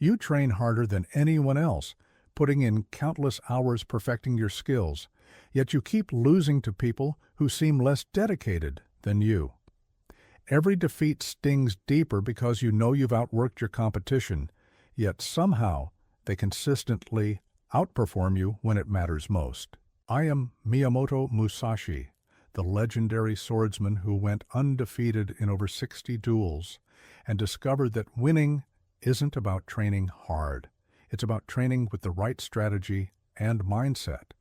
You train harder than anyone else, putting in countless hours perfecting your skills, yet you keep losing to people who seem less dedicated than you. Every defeat stings deeper because you know you've outworked your competition, yet somehow they consistently outperform you when it matters most. I am Miyamoto Musashi, the legendary swordsman who went undefeated in over 60 duels and discovered that winning isn't about training hard. It's about training with the right strategy and mindset.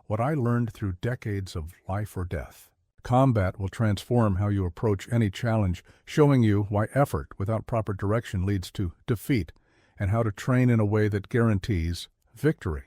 What I learned through decades of life or death. Combat will transform how you approach any challenge, showing you why effort without proper direction leads to defeat and how to train in a way that guarantees victory.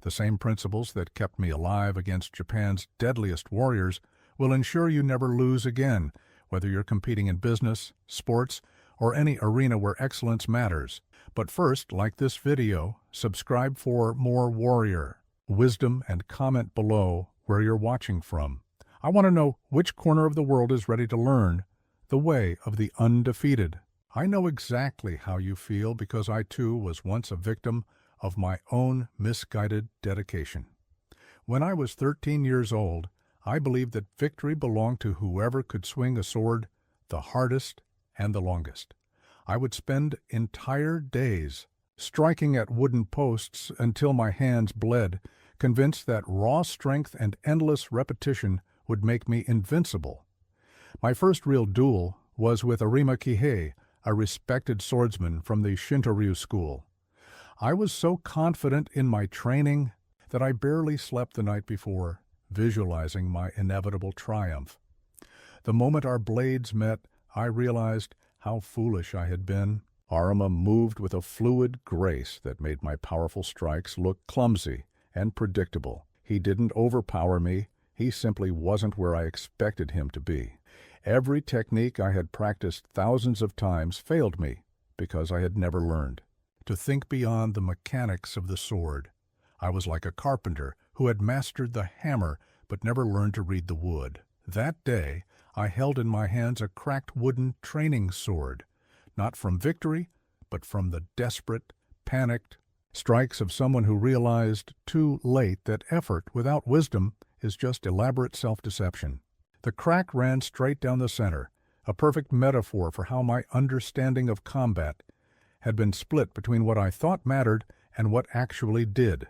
The same principles that kept me alive against Japan's deadliest warriors will ensure you never lose again, whether you're competing in business, sports, or any arena where excellence matters. But first, like this video, subscribe for more warrior wisdom and comment below where you're watching from. I want to know which corner of the world is ready to learn the way of the undefeated. I know exactly how you feel because I too was once a victim of my own misguided dedication. When I was 13 years old, I believed that victory belonged to whoever could swing a sword the hardest and the longest. I would spend entire days striking at wooden posts until my hands bled, convinced that raw strength and endless repetition would make me invincible. My first real duel was with Arima Kihei, a respected swordsman from the Shinto-ryu school. I was so confident in my training that I barely slept the night before, visualizing my inevitable triumph. The moment our blades met, I realized how foolish I had been. Arima moved with a fluid grace that made my powerful strikes look clumsy and predictable. He didn't overpower me. He simply wasn't where I expected him to be. Every technique I had practiced thousands of times failed me because I had never learned to think beyond the mechanics of the sword. I was like a carpenter who had mastered the hammer but never learned to read the wood. That day, I held in my hands a cracked wooden training sword, not from victory, but from the desperate, panicked strikes of someone who realized too late that effort without wisdom is just elaborate self-deception. The crack ran straight down the center, a perfect metaphor for how my understanding of combat had been split between what I thought mattered and what actually did.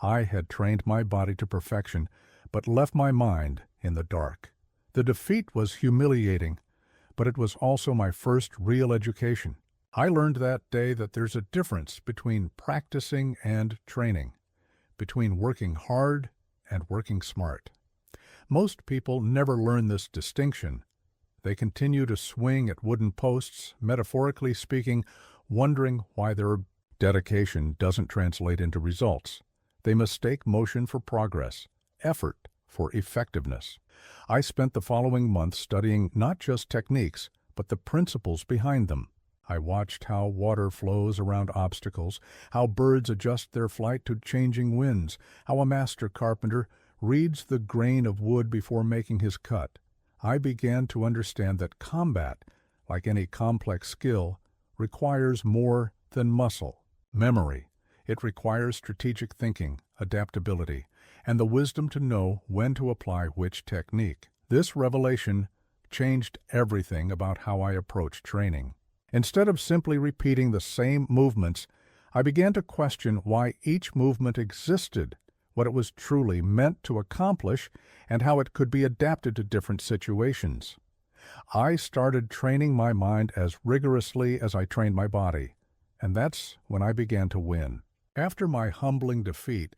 I had trained my body to perfection, but left my mind in the dark. The defeat was humiliating, but it was also my first real education. I learned that day that there's a difference between practicing and training, between working hard and working smart. Most people never learn this distinction. They continue to swing at wooden posts, metaphorically speaking, wondering why their dedication doesn't translate into results. They mistake motion for progress, effort for effectiveness. I spent the following month studying not just techniques, but the principles behind them. I watched how water flows around obstacles, how birds adjust their flight to changing winds, how a master carpenter reads the grain of wood before making his cut. I began to understand that combat, like any complex skill, requires more than muscle, memory. It requires strategic thinking, adaptability, and the wisdom to know when to apply which technique. This revelation changed everything about how I approach training. Instead of simply repeating the same movements, I began to question why each movement existed, what it was truly meant to accomplish, and how it could be adapted to different situations. I started training my mind as rigorously as I trained my body, and that's when I began to win. After my humbling defeat,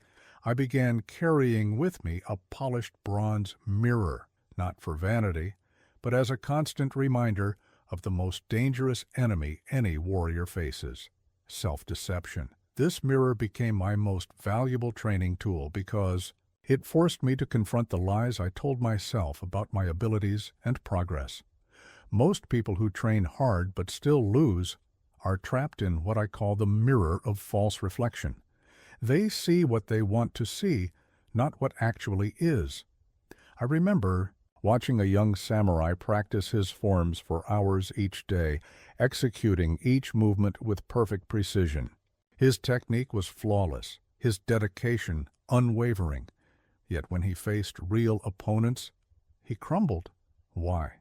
I began carrying with me a polished bronze mirror, not for vanity, but as a constant reminder of the most dangerous enemy any warrior faces, self-deception. This mirror became my most valuable training tool because it forced me to confront the lies I told myself about my abilities and progress. Most people who train hard but still lose are trapped in what I call the mirror of false reflection. They see what they want to see, not what actually is. I remember watching a young samurai practice his forms for hours each day, executing each movement with perfect precision. His technique was flawless, his dedication unwavering. Yet when he faced real opponents, he crumbled. Why?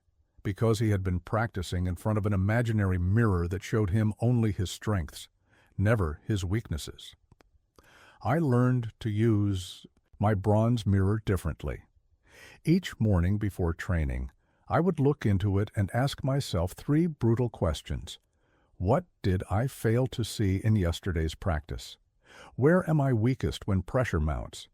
Because he had been practicing in front of an imaginary mirror that showed him only his strengths, never his weaknesses. I learned to use my bronze mirror differently. Each morning before training, I would look into it and ask myself 3 brutal questions. What did I fail to see in yesterday's practice? Where am I weakest when pressure mounts?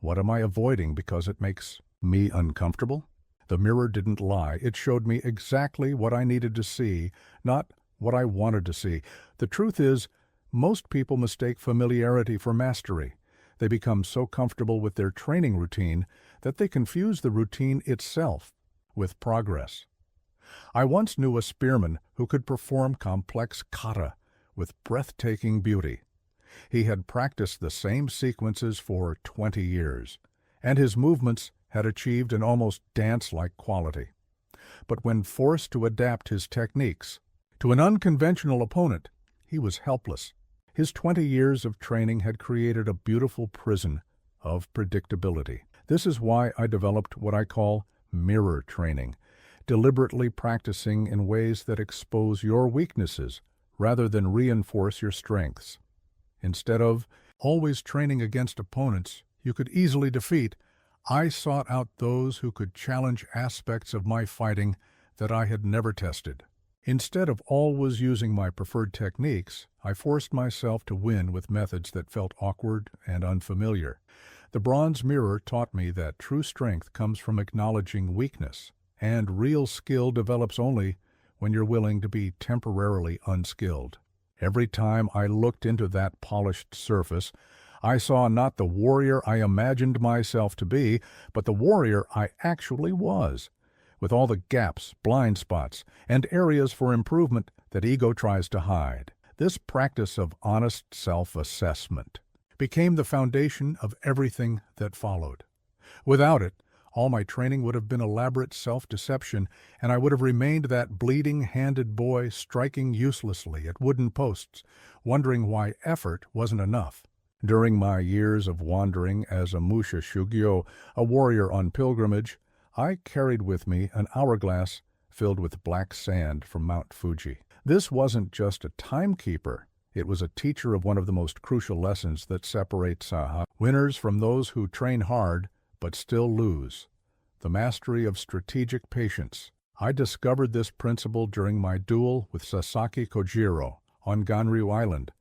What am I avoiding because it makes me uncomfortable? The mirror didn't lie. It showed me exactly what I needed to see, not what I wanted to see. The truth is, most people mistake familiarity for mastery. They become so comfortable with their training routine that they confuse the routine itself with progress. I once knew a spearman who could perform complex kata with breathtaking beauty. He had practiced the same sequences for 20 years, and his movements had achieved an almost dance-like quality. But when forced to adapt his techniques to an unconventional opponent, he was helpless. His 20 years of training had created a beautiful prison of predictability. This is why I developed what I call mirror training, deliberately practicing in ways that expose your weaknesses rather than reinforce your strengths. Instead of always training against opponents you could easily defeat, I sought out those who could challenge aspects of my fighting that I had never tested. Instead of always using my preferred techniques, I forced myself to win with methods that felt awkward and unfamiliar. The bronze mirror taught me that true strength comes from acknowledging weakness, and real skill develops only when you're willing to be temporarily unskilled. Every time I looked into that polished surface, I saw not the warrior I imagined myself to be, but the warrior I actually was, with all the gaps, blind spots, and areas for improvement that ego tries to hide. This practice of honest self-assessment became the foundation of everything that followed. Without it, all my training would have been elaborate self-deception, and I would have remained that bleeding-handed boy striking uselessly at wooden posts, wondering why effort wasn't enough. During my years of wandering as a Musha Shugyo, a warrior on pilgrimage, I carried with me an hourglass filled with black sand from Mount Fuji. This wasn't just a timekeeper. It was a teacher of one of the most crucial lessons that separates winners from those who train hard but still lose: the mastery of strategic patience. I discovered this principle during my duel with Sasaki Kojiro on Ganryu Island,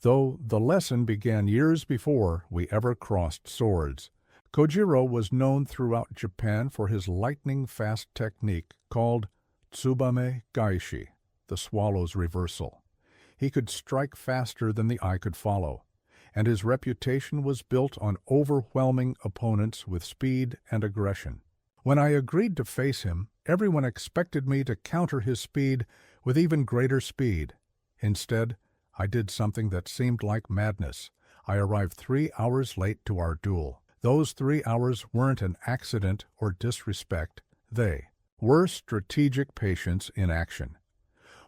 though the lesson began years before we ever crossed swords. Kojiro was known throughout Japan for his lightning-fast technique called Tsubame Gaishi, the swallow's reversal. He could strike faster than the eye could follow, and his reputation was built on overwhelming opponents with speed and aggression. When I agreed to face him, everyone expected me to counter his speed with even greater speed. Instead, I did something that seemed like madness. I arrived 3 hours late to our duel. Those 3 hours weren't an accident or disrespect. They were strategic patience in action.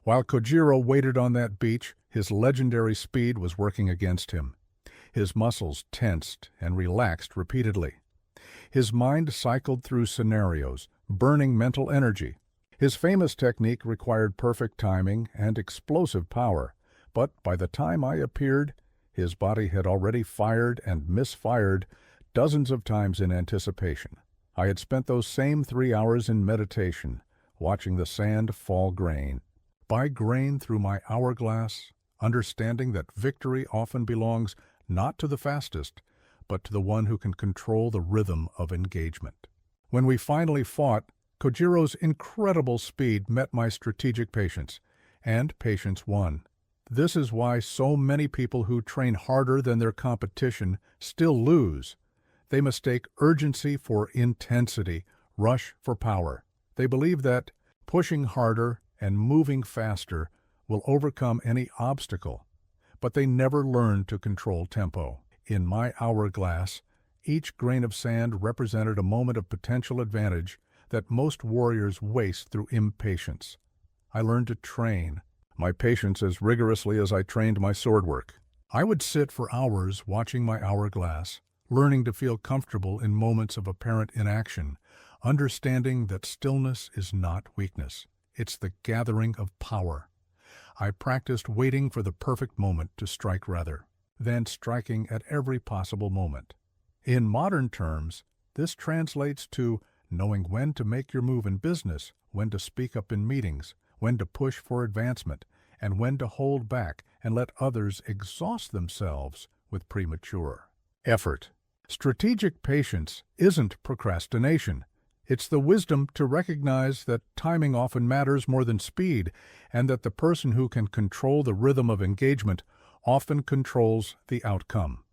While Kojiro waited on that beach, his legendary speed was working against him. His muscles tensed and relaxed repeatedly. His mind cycled through scenarios, burning mental energy. His famous technique required perfect timing and explosive power, but by the time I appeared, his body had already fired and misfired dozens of times in anticipation. I had spent those same 3 hours in meditation, watching the sand fall grain by grain through my hourglass, understanding that victory often belongs not to the fastest, but to the one who can control the rhythm of engagement. When we finally fought, Kojiro's incredible speed met my strategic patience, and patience won. This is why so many people who train harder than their competition still lose. They mistake urgency for intensity, rush for power. They believe that pushing harder and moving faster will overcome any obstacle, but they never learn to control tempo. In my hourglass, each grain of sand represented a moment of potential advantage that most warriors waste through impatience. I learned to train, my patience as rigorously as I trained my sword work. I would sit for hours watching my hourglass, learning to feel comfortable in moments of apparent inaction, understanding that stillness is not weakness. It's the gathering of power. I practiced waiting for the perfect moment to strike rather than striking at every possible moment. In modern terms, this translates to knowing when to make your move in business, when to speak up in meetings, when to push for advancement, and when to hold back and let others exhaust themselves with premature effort. Strategic patience isn't procrastination. It's the wisdom to recognize that timing often matters more than speed, and that the person who can control the rhythm of engagement often controls the outcome.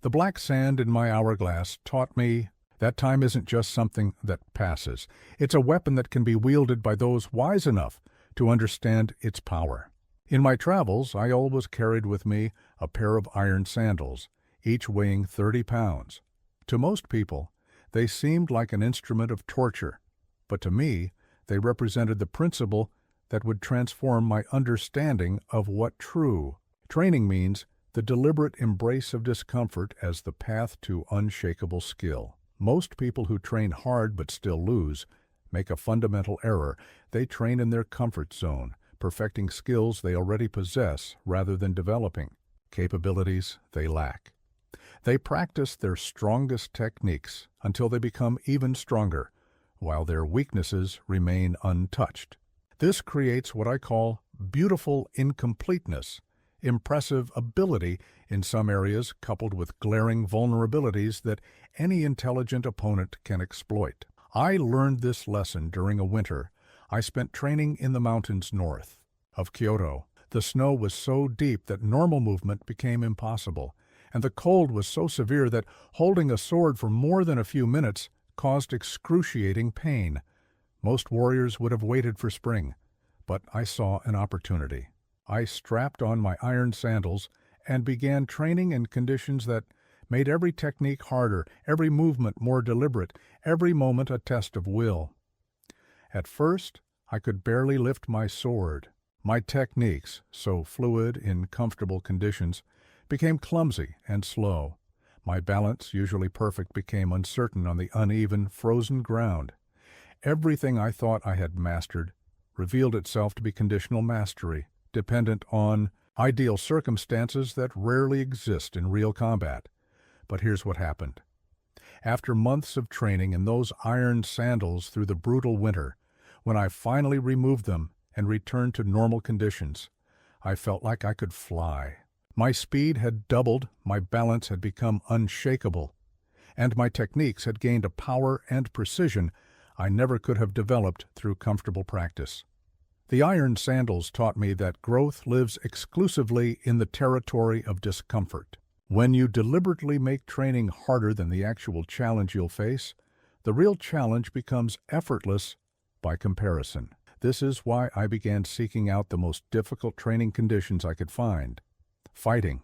The black sand in my hourglass taught me that time isn't just something that passes. It's a weapon that can be wielded by those wise enough to understand its power. In my travels, I always carried with me a pair of iron sandals, each weighing 30 pounds. To most people, they seemed like an instrument of torture, but to me, they represented the principle that would transform my understanding of what true training means, the deliberate embrace of discomfort as the path to unshakable skill. Most people who train hard but still lose make a fundamental error. They train in their comfort zone, perfecting skills they already possess rather than developing capabilities they lack. They practice their strongest techniques until they become even stronger, while their weaknesses remain untouched. This creates what I call beautiful incompleteness, impressive ability in some areas coupled with glaring vulnerabilities that any intelligent opponent can exploit. I learned this lesson during a winter I spent training in the mountains north of Kyoto. The snow was so deep that normal movement became impossible, and the cold was so severe that holding a sword for more than a few minutes caused excruciating pain. Most warriors would have waited for spring, but I saw an opportunity. I strapped on my iron sandals and began training in conditions that made every technique harder, every movement more deliberate, every moment a test of will. At first, I could barely lift my sword. My techniques, so fluid in comfortable conditions, became clumsy and slow. My balance, usually perfect, became uncertain on the uneven, frozen ground. Everything I thought I had mastered revealed itself to be conditional mastery, dependent on ideal circumstances that rarely exist in real combat. But here's what happened. After months of training in those iron sandals through the brutal winter, when I finally removed them and returned to normal conditions, I felt like I could fly. My speed had doubled, my balance had become unshakable, and my techniques had gained a power and precision I never could have developed through comfortable practice. The iron sandals taught me that growth lives exclusively in the territory of discomfort. When you deliberately make training harder than the actual challenge you'll face, the real challenge becomes effortless by comparison. This is why I began seeking out the most difficult training conditions I could find. Fighting,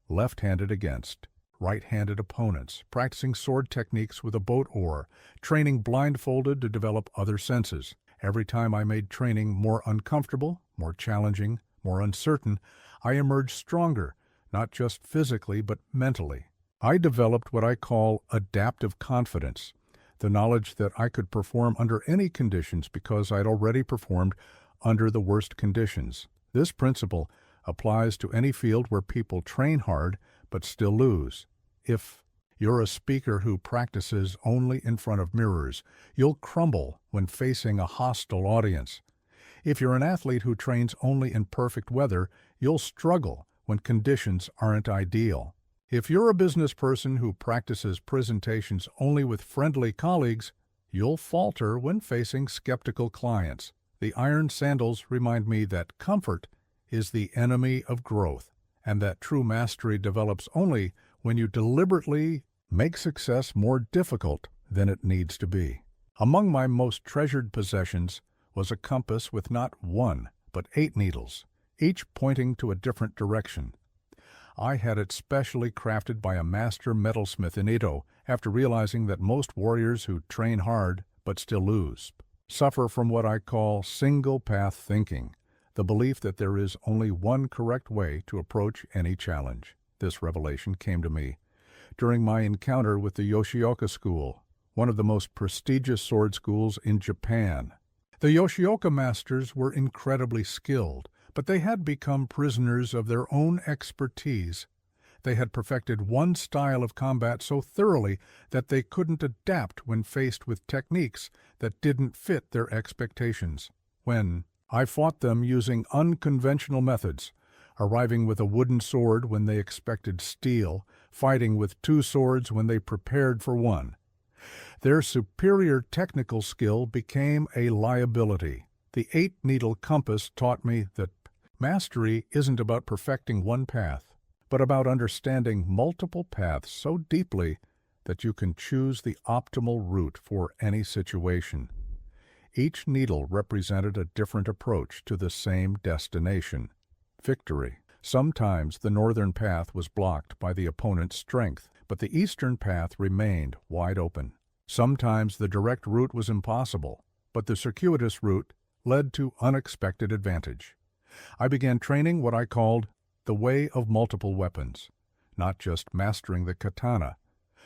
left-handed against right-handed opponents, practicing sword techniques with a boat oar, training blindfolded to develop other senses. Every time I made training more uncomfortable, more challenging, more uncertain, I emerged stronger, not just physically but mentally. I developed what I call adaptive confidence, the knowledge that I could perform under any conditions because I'd already performed under the worst conditions. This principle applies to any field where people train hard but still lose. If you're a speaker who practices only in front of mirrors, you'll crumble when facing a hostile audience. If you're an athlete who trains only in perfect weather, you'll struggle when conditions aren't ideal. If you're a business person who practices presentations only with friendly colleagues, you'll falter when facing skeptical clients. The iron sandals remind me that comfort is the enemy of growth, and that true mastery develops only when you deliberately make success more difficult than it needs to be. Among my most treasured possessions was a compass with not one, but 8 needles, each pointing to a different direction. I had it specially crafted by a master metalsmith in Edo after realizing that most warriors who train hard but still lose suffer from what I call single-path thinking, the belief that there is only one correct way to approach any challenge. This revelation came to me during my encounter with the Yoshioka School, one of the most prestigious sword schools in Japan. The Yoshioka masters were incredibly skilled, but they had become prisoners of their own expertise. They had perfected one style of combat so thoroughly that they couldn't adapt when faced with techniques that didn't fit their expectations. When I fought them using unconventional methods, arriving with a wooden sword when they expected steel, fighting with two swords when they prepared for one. Their superior technical skill became a liability. The 8-needle compass taught me that mastery isn't about perfecting one path, but about understanding multiple paths so deeply that you can choose the optimal route for any situation. Each needle represented a different approach to the same destination: victory. Sometimes the northern path was blocked by the opponent's strength, but the eastern path remained wide open. Sometimes the direct route was impossible, but the circuitous route led to unexpected advantage. I began training what I called the way of multiple weapons, not just mastering the katana,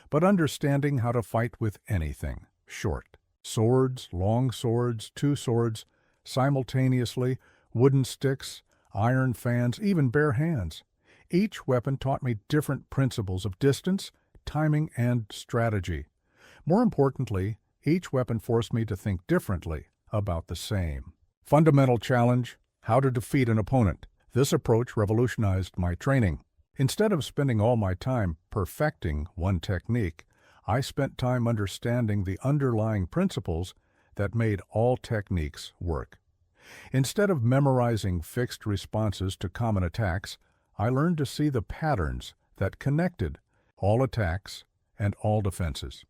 but understanding how to fight with anything: short swords, long swords, two swords, simultaneously, wooden sticks, iron fans, even bare hands. Each weapon taught me different principles of distance, timing, and strategy. More importantly, each weapon forced me to think differently about the same. Fundamental challenge: how to defeat an opponent. This approach revolutionized my training. Instead of spending all my time perfecting one technique, I spent time understanding the underlying principles that made all techniques work. Instead of memorizing fixed responses to common attacks, I learned to see the patterns that connected all attacks and all defenses.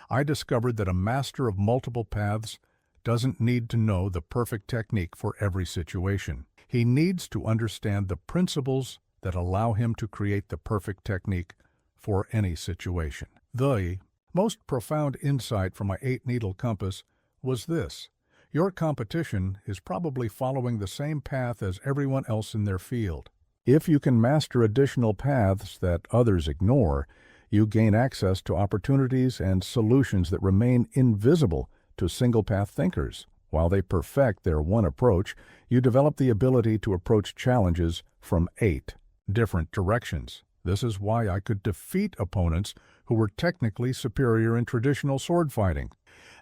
I discovered that a master of multiple paths doesn't need to know the perfect technique for every situation. He needs to understand the principles that allow him to create the perfect technique for any situation. The most profound insight from my 8-needle compass was this: your competition is probably following the same path as everyone else in their field. If you can master additional paths that others ignore, you gain access to opportunities and solutions that remain invisible to single-path thinkers. While they perfect their one approach, you develop the ability to approach challenges from 8 different directions. This is why I could defeat opponents who were technically superior in traditional sword fighting.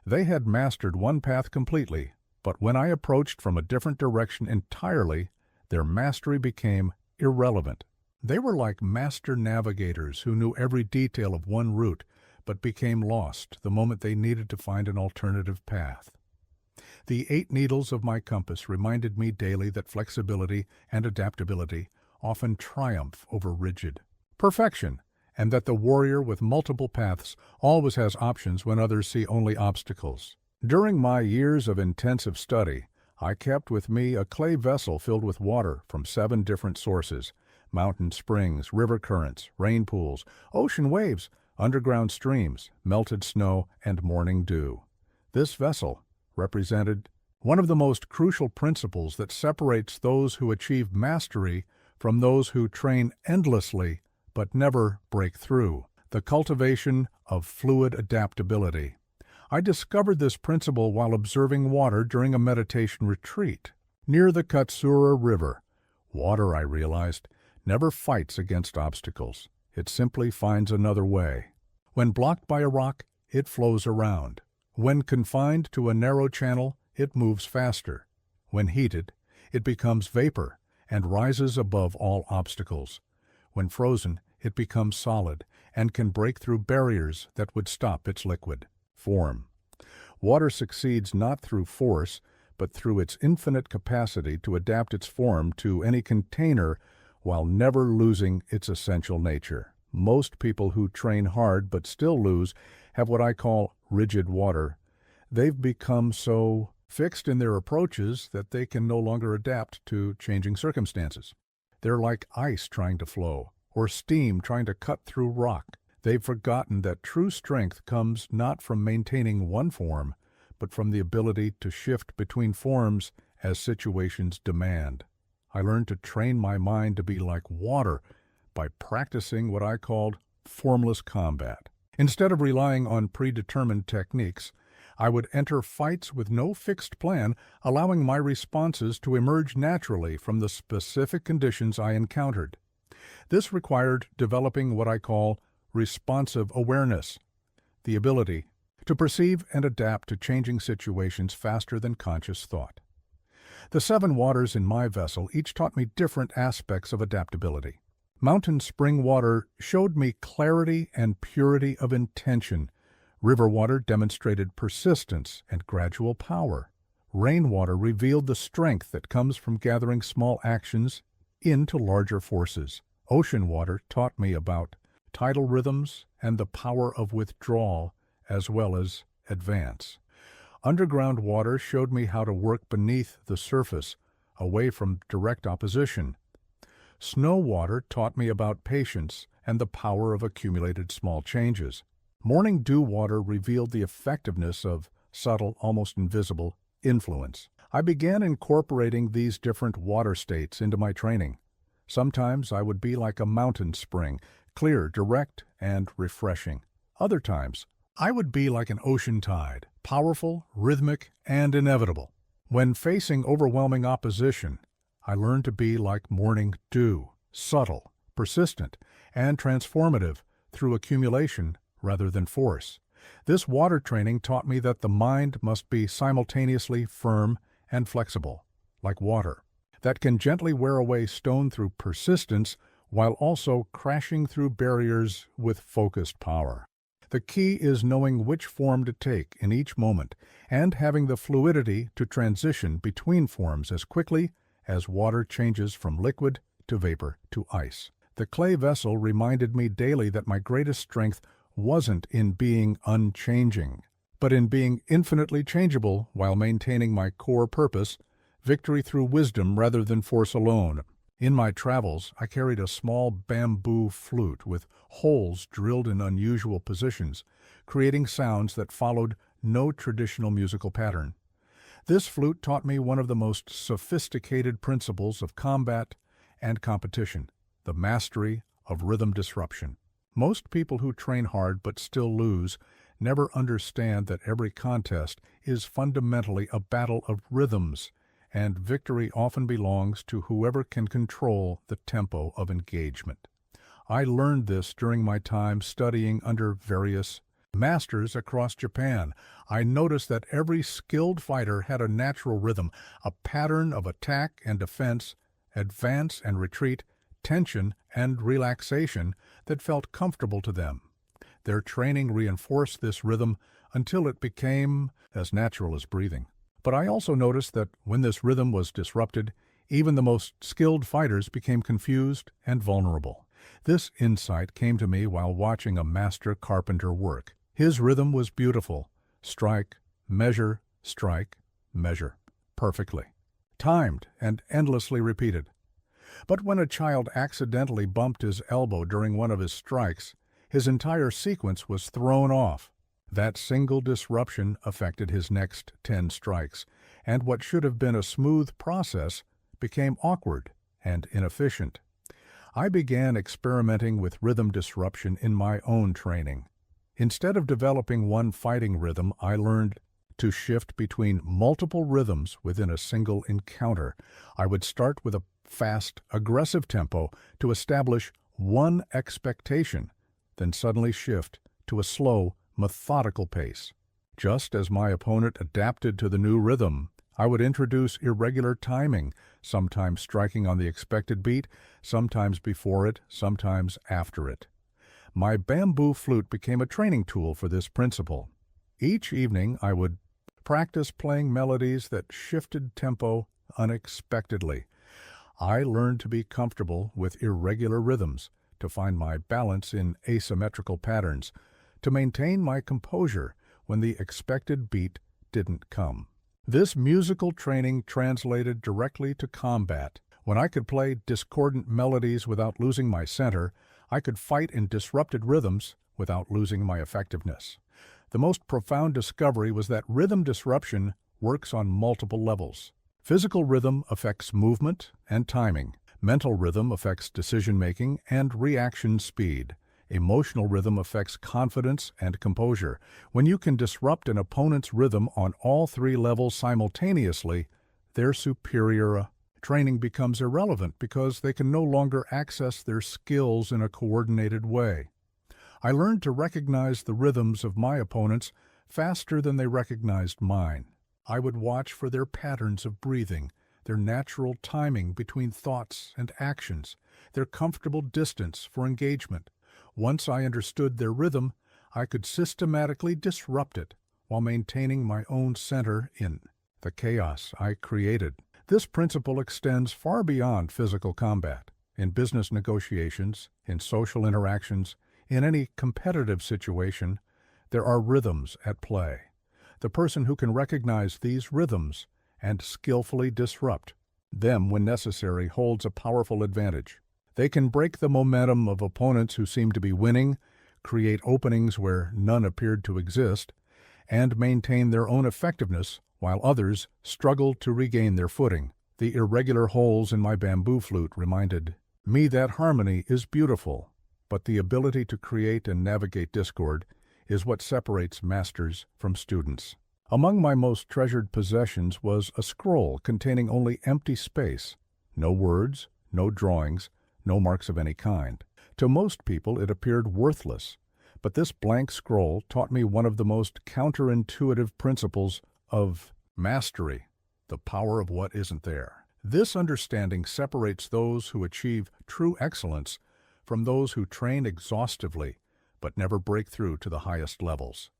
They had mastered one path completely, but when I approached from a different direction entirely, their mastery became irrelevant. They were like master navigators who knew every detail of one route, but became lost the moment they needed to find an alternative path. The 8 needles of my compass reminded me daily that flexibility and adaptability often triumph over rigid perfection, and that the warrior with multiple paths always has options when others see only obstacles. During my years of intensive study, I kept with me a clay vessel filled with water from 7 different sources: mountain springs, river currents, rain pools, ocean waves, underground streams, melted snow, and morning dew. This vessel represented one of the most crucial principles that separates those who achieve mastery from those who train endlessly but never break through: the cultivation of fluid adaptability. I discovered this principle while observing water during a meditation retreat. Near the Katsura River, water, I realized, never fights against obstacles. It simply finds another way. When blocked by a rock, it flows around. When confined to a narrow channel, it moves faster. When heated, it becomes vapor and rises above all obstacles. When frozen, it becomes solid and can break through barriers that would stop its liquid form. Water succeeds not through force, but through its infinite capacity to adapt its form to any container while never losing its essential nature. Most people who train hard but still lose have what I call rigid water. They've become so fixed in their approaches that they can no longer adapt to changing circumstances. They're like ice trying to flow, or steam trying to cut through rock. They've forgotten that true strength comes not from maintaining one form, but from the ability to shift between forms as situations demand. I learned to train my mind to be like water by practicing what I called formless combat. Instead of relying on predetermined techniques, I would enter fights with no fixed plan, allowing my responses to emerge naturally from the specific conditions I encountered. This required developing what I call responsive awareness, the ability to perceive and adapt to changing situations faster than conscious thought. The 7 waters in my vessel each taught me different aspects of adaptability. Mountain spring water showed me clarity and purity of intention. River water demonstrated persistence and gradual power. Rainwater revealed the strength that comes from gathering small actions into larger forces. Ocean water taught me about tidal rhythms and the power of withdrawal as well as advance. Underground water showed me how to work beneath the surface, away from direct opposition. Snow water taught me about patience and the power of accumulated small changes. Morning dew water revealed the effectiveness of subtle, almost invisible influence. I began incorporating these different water states into my training. Sometimes I would be like a mountain spring, clear, direct, and refreshing. Other times, I would be like an ocean tide, powerful, rhythmic, and inevitable. When facing overwhelming opposition, I learned to be like morning dew, subtle, persistent, and transformative through accumulation rather than force. This water training taught me that the mind must be simultaneously firm and flexible, like water, that can gently wear away stone through persistence while also crashing through barriers with focused power. The key is knowing which form to take in each moment and having the fluidity to transition between forms as quickly as water changes from liquid to vapor to ice. The clay vessel reminded me daily that my greatest strength wasn't in being unchanging, but in being infinitely changeable while maintaining my core purpose, victory through wisdom rather than force alone. In my travels, I carried a small bamboo flute with holes drilled in unusual positions, creating sounds that followed no traditional musical pattern. This flute taught me one of the most sophisticated principles of combat and competition, the mastery of rhythm disruption. Most people who train hard but still lose never understand that every contest is fundamentally a battle of rhythms, and victory often belongs to whoever can control the tempo of engagement. I learned this during my time studying under various masters across Japan. I noticed that every skilled fighter had a natural rhythm, a pattern of attack and defense, advance and retreat, tension and relaxation that felt comfortable to them. Their training reinforced this rhythm until it became as natural as breathing. But I also noticed that when this rhythm was disrupted, even the most skilled fighters became confused and vulnerable. This insight came to me while watching a master carpenter work. His rhythm was beautiful. Strike, measure, perfectly. Timed and endlessly repeated. But when a child accidentally bumped his elbow during one of his strikes, his entire sequence was thrown off. That single disruption affected his next 10 strikes, and what should have been a smooth process became awkward and inefficient. I began experimenting with rhythm disruption in my own training. Instead of developing one fighting rhythm, I learned to shift between multiple rhythms within a single encounter. I would start with a fast, aggressive tempo to establish one expectation, then suddenly shift to a slow, methodical pace. Just as my opponent adapted to the new rhythm, I would introduce irregular timing, sometimes striking on the expected beat, sometimes before it, sometimes after it. My bamboo flute became a training tool for this principle. Each evening I would practice playing melodies that shifted tempo unexpectedly. I learned to be comfortable with irregular rhythms, to find my balance in asymmetrical patterns, to maintain my composure when the expected beat didn't come. This musical training translated directly to combat. When I could play discordant melodies without losing my center, I could fight in disrupted rhythms without losing my effectiveness. The most profound discovery was that rhythm disruption works on multiple levels. Physical rhythm affects movement and timing. Mental rhythm affects decision-making and reaction speed. Emotional rhythm affects confidence and composure. When you can disrupt an opponent's rhythm on all three levels simultaneously, their superior training becomes irrelevant because they can no longer access their skills in a coordinated way. I learned to recognize the rhythms of my opponents faster than they recognized mine. I would watch for their patterns of breathing, their natural timing between thoughts and actions, their comfortable distance for engagement. Once I understood their rhythm, I could systematically disrupt it while maintaining my own center in the chaos I created. This principle extends far beyond physical combat. In business negotiations, in social interactions, in any competitive situation, there are rhythms at play. The person who can recognize these rhythms and skillfully disrupt them when necessary holds a powerful advantage. They can break the momentum of opponents who seem to be winning, create openings where none appeared to exist, and maintain their own effectiveness while others struggle to regain their footing. The irregular holes in my bamboo flute reminded me that harmony is beautiful, but the ability to create and navigate discord is what separates masters from students. Among my most treasured possessions was a scroll containing only empty space, no words, no drawings, no marks of any kind. To most people it appeared worthless, but this blank scroll taught me one of the most counterintuitive principles of mastery, the power of what isn't there. This understanding separates those who achieve true excellence from those who train exhaustively but never break through to the highest levels.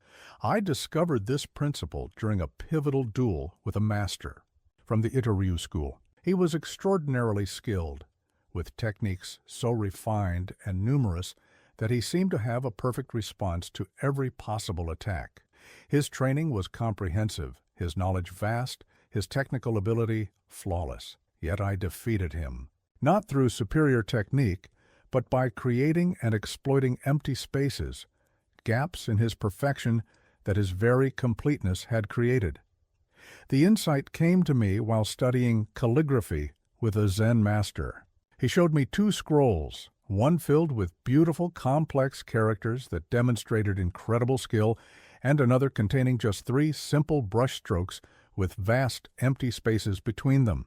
I discovered this principle during a pivotal duel with a master from the Ito-Ryu school. He was extraordinarily skilled, with techniques so refined and numerous that he seemed to have a perfect response to every possible attack. His training was comprehensive, his knowledge vast, his technical ability flawless. Yet I defeated him, not through superior technique, but by creating and exploiting empty spaces, gaps in his perfection that his very completeness had created. The insight came to me while studying calligraphy with a Zen master. He showed me two scrolls, one filled with beautiful, complex characters that demonstrated incredible skill, and another containing just 3 simple brushstrokes with vast empty spaces between them.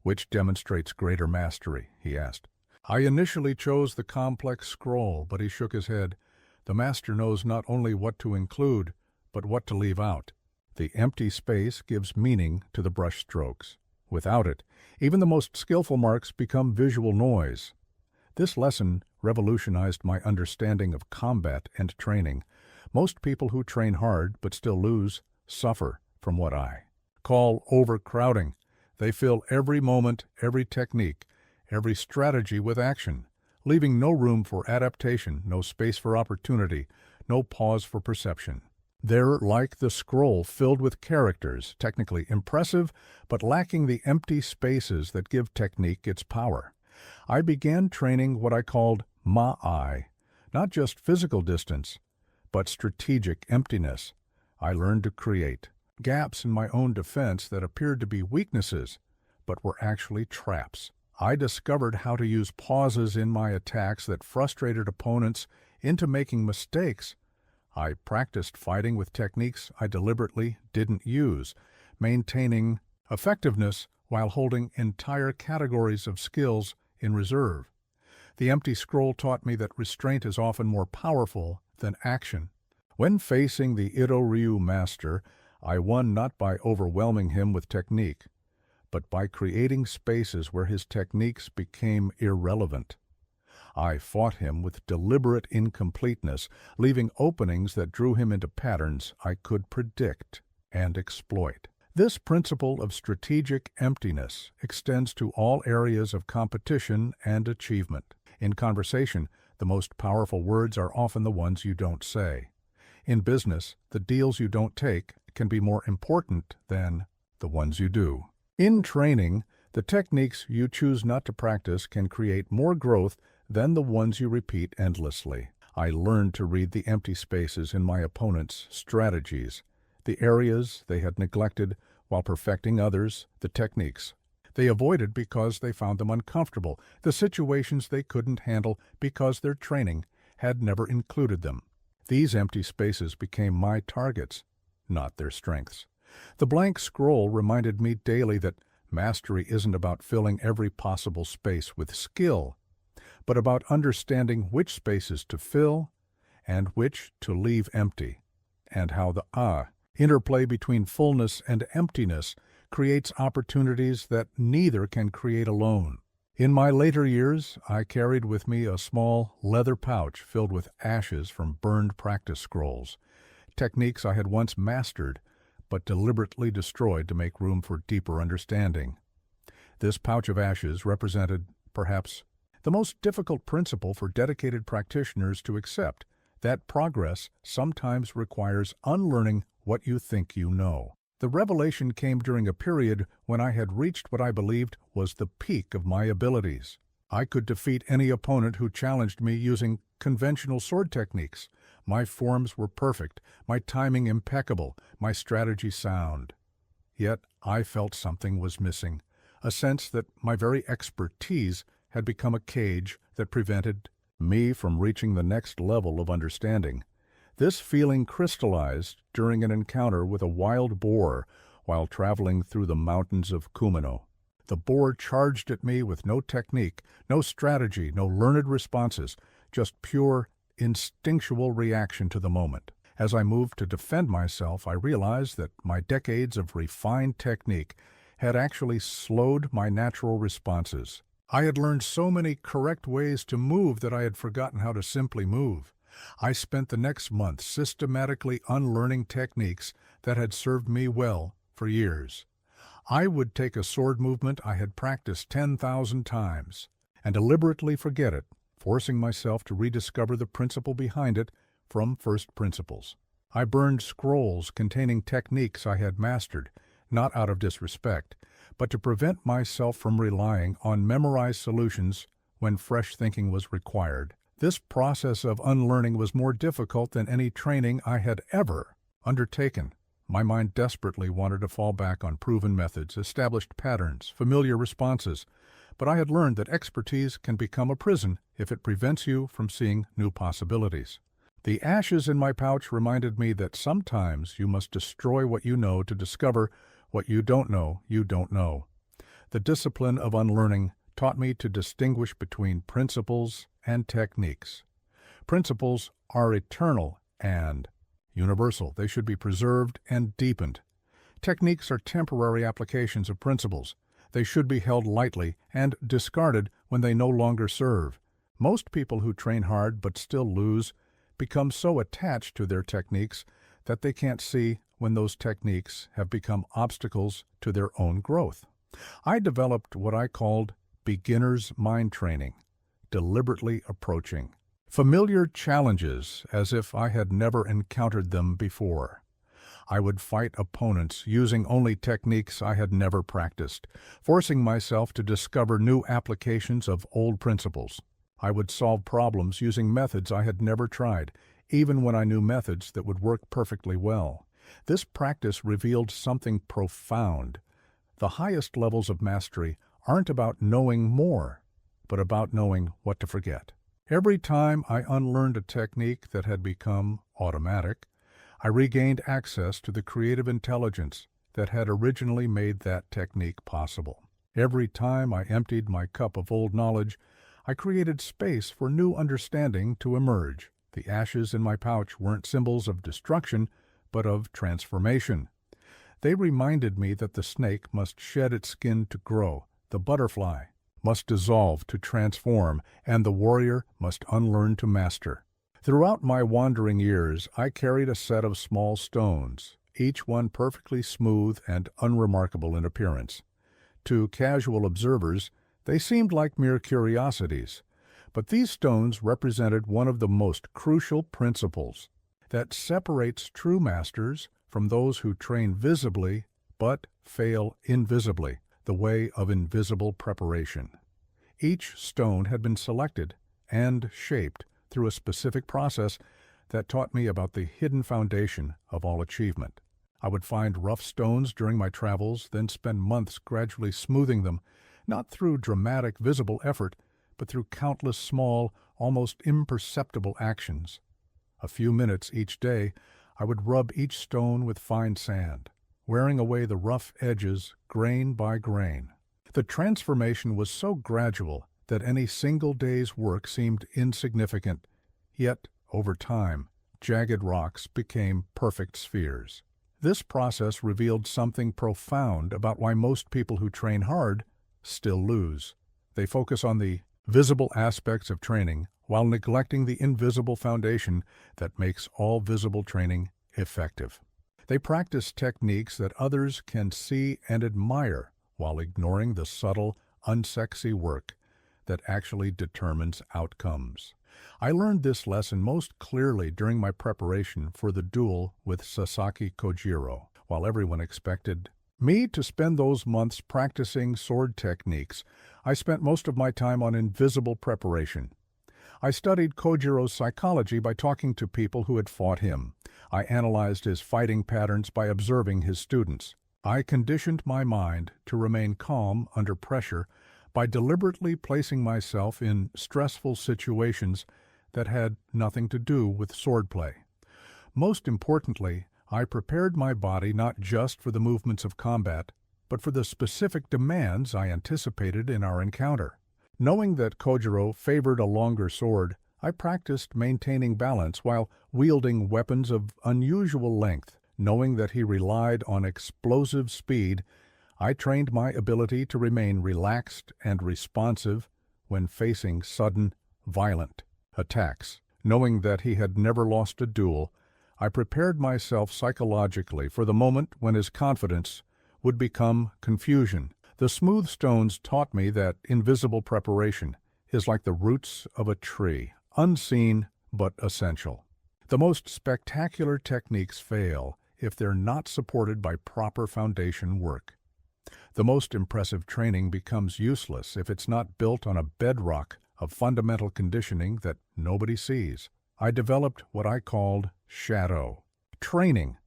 Which demonstrates greater mastery? He asked. I initially chose the complex scroll, but he shook his head. The master knows not only what to include, but what to leave out. The empty space gives meaning to the brush strokes. Without it, even the most skillful marks become visual noise. This lesson revolutionized my understanding of combat and training. Most people who train hard but still lose suffer from what I call overcrowding. They fill every moment, every technique, every strategy with action, leaving no room for adaptation, no space for opportunity, no pause for perception. They're like the scroll filled with characters, technically impressive, but lacking the empty spaces that give technique its power. I began training what I called ma'ai, not just physical distance, but strategic emptiness. I learned to create gaps in my own defense that appeared to be weaknesses, but were actually traps. I discovered how to use pauses in my attacks that frustrated opponents into making mistakes. I practiced fighting with techniques I deliberately didn't use, maintaining effectiveness while holding entire categories of skills in reserve. The empty scroll taught me that restraint is often more powerful than action. When facing the Ito-Ryu master, I won not by overwhelming him with technique, but by creating spaces where his techniques became irrelevant. I fought him with deliberate incompleteness, leaving openings that drew him into patterns I could predict and exploit. This principle of strategic emptiness extends to all areas of competition and achievement. In conversation, the most powerful words are often the ones you don't say. In business, the deals you don't take can be more important than the ones you do. In training, the techniques you choose not to practice can create more growth than the ones you repeat endlessly. I learned to read the empty spaces in my opponent's strategies, the areas they had neglected while perfecting others, the techniques. They avoided because they found them uncomfortable, the situations they couldn't handle because their training had never included them. These empty spaces became my targets, not their strengths. The blank scroll reminded me daily that mastery isn't about filling every possible space with skill, but about understanding which spaces to fill and which to leave empty, and how the interplay between fullness and emptiness creates opportunities that neither can create alone. In my later years, I carried with me a small leather pouch filled with ashes from burned practice scrolls, techniques I had once mastered but deliberately destroyed to make room for deeper understanding. This pouch of ashes represented, perhaps, the most difficult principle for dedicated practitioners to accept, that progress sometimes requires unlearning what you think you know. The revelation came during a period when I had reached what I believed was the peak of my abilities. I could defeat any opponent who challenged me using conventional sword techniques. My forms were perfect, my timing impeccable, my strategy sound. Yet I felt something was missing, a sense that my very expertise had become a cage that prevented me from reaching the next level of understanding. This feeling crystallized during an encounter with a wild boar while traveling through the mountains of Kumano. The boar charged at me with no technique, no strategy, no learned responses, just pure, instinctual reaction to the moment. As I moved to defend myself, I realized that my decades of refined technique had actually slowed my natural responses. I had learned so many correct ways to move that I had forgotten how to simply move. I spent the next month systematically unlearning techniques that had served me well for years. I would take a sword movement I had practiced 10,000 times and deliberately forget it, forcing myself to rediscover the principle behind it from first principles. I burned scrolls containing techniques I had mastered, not out of disrespect, but to prevent myself from relying on memorized solutions when fresh thinking was required. This process of unlearning was more difficult than any training I had ever undertaken. My mind desperately wanted to fall back on proven methods, established patterns, familiar responses, but I had learned that expertise can become a prison if it prevents you from seeing new possibilities. The ashes in my pouch reminded me that sometimes you must destroy what you know to discover what you don't know you don't know. The discipline of unlearning taught me to distinguish between principles and techniques. Principles are eternal and universal. They should be preserved and deepened. Techniques are temporary applications of principles. They should be held lightly and discarded when they no longer serve. Most people who train hard but still lose become so attached to their techniques that they can't see when those techniques have become obstacles to their own growth. I developed what I called beginner's mind training, deliberately approaching familiar challenges as if I had never encountered them before. I would fight opponents using only techniques I had never practiced, forcing myself to discover new applications of old principles. I would solve problems using methods I had never tried, even when I knew methods that would work perfectly well. This practice revealed something profound. The highest levels of mastery aren't about knowing more, but about knowing what to forget. Every time I unlearned a technique that had become automatic, I regained access to the creative intelligence that had originally made that technique possible. Every time I emptied my cup of old knowledge, I created space for new understanding to emerge. The ashes in my pouch weren't symbols of destruction, but of transformation. They reminded me that the snake must shed its skin to grow, the butterfly must dissolve to transform, and the warrior must unlearn to master. Throughout my wandering years, I carried a set of small stones, each one perfectly smooth and unremarkable in appearance. To casual observers, they seemed like mere curiosities, but these stones represented one of the most crucial principles that separates true masters from those who train visibly but fail invisibly, the way of invisible preparation. Each stone had been selected and shaped through a specific process that taught me about the hidden foundation of all achievement. I would find rough stones during my travels, then spend months gradually smoothing them, not through dramatic visible effort, but through countless small, almost imperceptible actions. A few minutes each day, I would rub each stone with fine sand, wearing away the rough edges grain by grain. The transformation was so gradual that any single day's work seemed insignificant, yet, over time, jagged rocks became perfect spheres. This process revealed something profound about why most people who train hard still lose. They focus on the visible aspects of training while neglecting the invisible foundation that makes all visible training effective. They practice techniques that others can see and admire while ignoring the subtle, unsexy work that actually determines outcomes. I learned this lesson most clearly during my preparation for the duel with Sasaki Kojiro. While everyone expected me to spend those months practicing sword techniques, I spent most of my time on invisible preparation. I studied Kojiro's psychology by talking to people who had fought him. I analyzed his fighting patterns by observing his students. I conditioned my mind to remain calm under pressure by deliberately placing myself in stressful situations that had nothing to do with swordplay. Most importantly, I prepared my body not just for the movements of combat, but for the specific demands I anticipated in our encounter. Knowing that Kojiro favored a longer sword, I practiced maintaining balance while wielding weapons of unusual length. Knowing that he relied on explosive speed, I trained my ability to remain relaxed and responsive when facing sudden, violent attacks. Knowing that he had never lost a duel, I prepared myself psychologically for the moment when his confidence would become confusion. The smooth stones taught me that invisible preparation is like the roots of a tree, unseen but essential. The most spectacular techniques fail if they're not supported by proper foundation work. The most impressive training becomes useless if it's not built on a bedrock of fundamental conditioning that nobody sees. I developed what I called shadow training,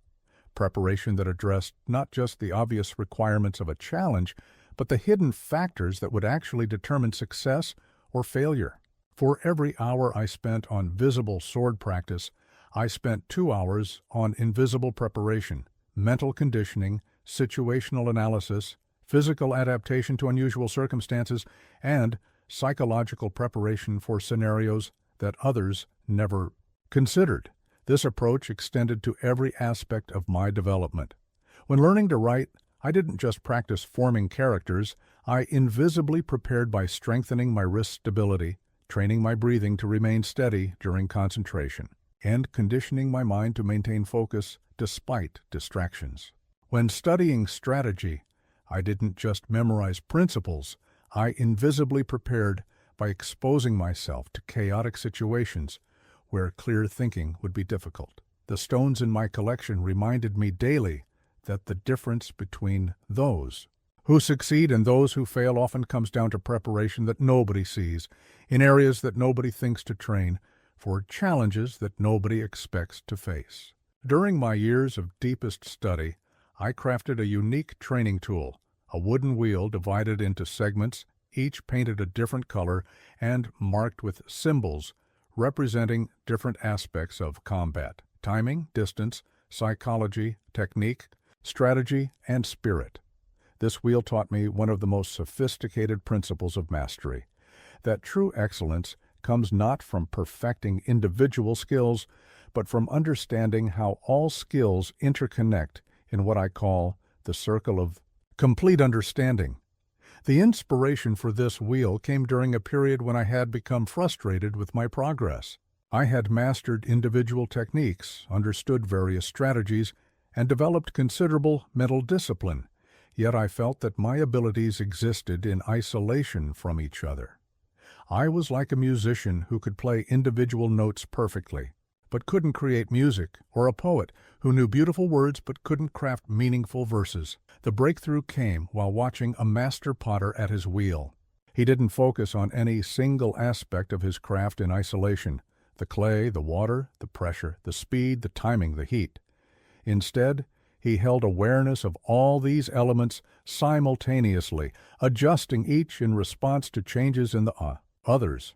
preparation that addressed not just the obvious requirements of a challenge, but the hidden factors that would actually determine success or failure. For every hour I spent on visible sword practice, I spent 2 hours on invisible preparation, mental conditioning, situational analysis, physical adaptation to unusual circumstances, and psychological preparation for scenarios that others never considered. This approach extended to every aspect of my development. When learning to write, I didn't just practice forming characters, I invisibly prepared by strengthening my wrist stability, training my breathing to remain steady during concentration, and conditioning my mind to maintain focus despite distractions. When studying strategy, I didn't just memorize principles, I invisibly prepared by exposing myself to chaotic situations where clear thinking would be difficult. The stones in my collection reminded me daily that the difference between those who succeed and those who fail often comes down to preparation that nobody sees, in areas that nobody thinks to train, for challenges that nobody expects to face. During my years of deepest study, I crafted a unique training tool, a wooden wheel divided into segments, each painted a different color and marked with symbols representing different aspects of combat: timing, distance, psychology, technique, strategy, and spirit. This wheel taught me one of the most sophisticated principles of mastery, that true excellence comes not from perfecting individual skills, but from understanding how all skills interconnect in what I call the circle of complete understanding. The inspiration for this wheel came during a period when I had become frustrated with my progress. I had mastered individual techniques, understood various strategies, and developed considerable mental discipline, yet I felt that my abilities existed in isolation from each other. I was like a musician who could play individual notes perfectly, but couldn't create music, or a poet who knew beautiful words but couldn't craft meaningful verses. The breakthrough came while watching a master potter at his wheel. He didn't focus on any single aspect of his craft in isolation: the clay, the water, the pressure, the speed, the timing, the heat. Instead, He held awareness of all these elements simultaneously, adjusting each in response to changes in the others.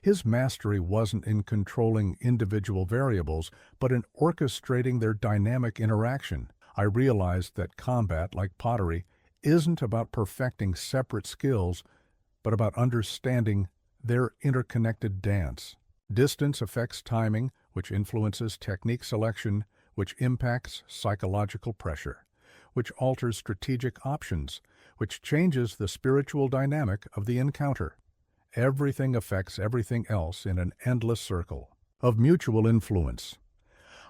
His mastery wasn't in controlling individual variables, but in orchestrating their dynamic interaction. I realized that combat, like pottery, isn't about perfecting separate skills, but about understanding their interconnected dance. Distance affects timing, which influences technique selection, which impacts psychological pressure, which alters strategic options, which changes the spiritual dynamic of the encounter. Everything affects everything else in an endless circle of mutual influence.